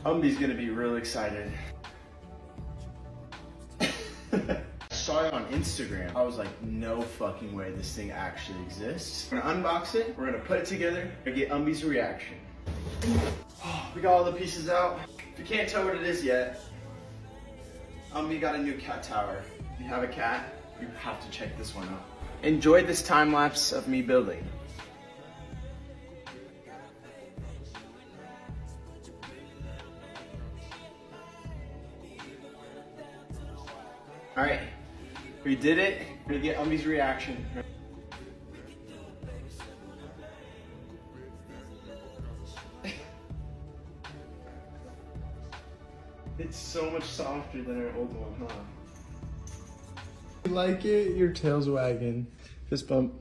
Umbi's gonna be real excited. Saw it on Instagram. I was like, no fucking way this thing actually exists. We're gonna unbox it, we're gonna put it together, and get Umbi's reaction. We got all the pieces out. If you can't tell what it is yet, Umbi got a new cat tower. If you have a cat, you have to check this one out. Enjoy this time lapse of me building. All right, we did it. We're gonna get Umbi's reaction. It's so much softer than our old one, huh? You like it? Your tail's wagging. Fist bump.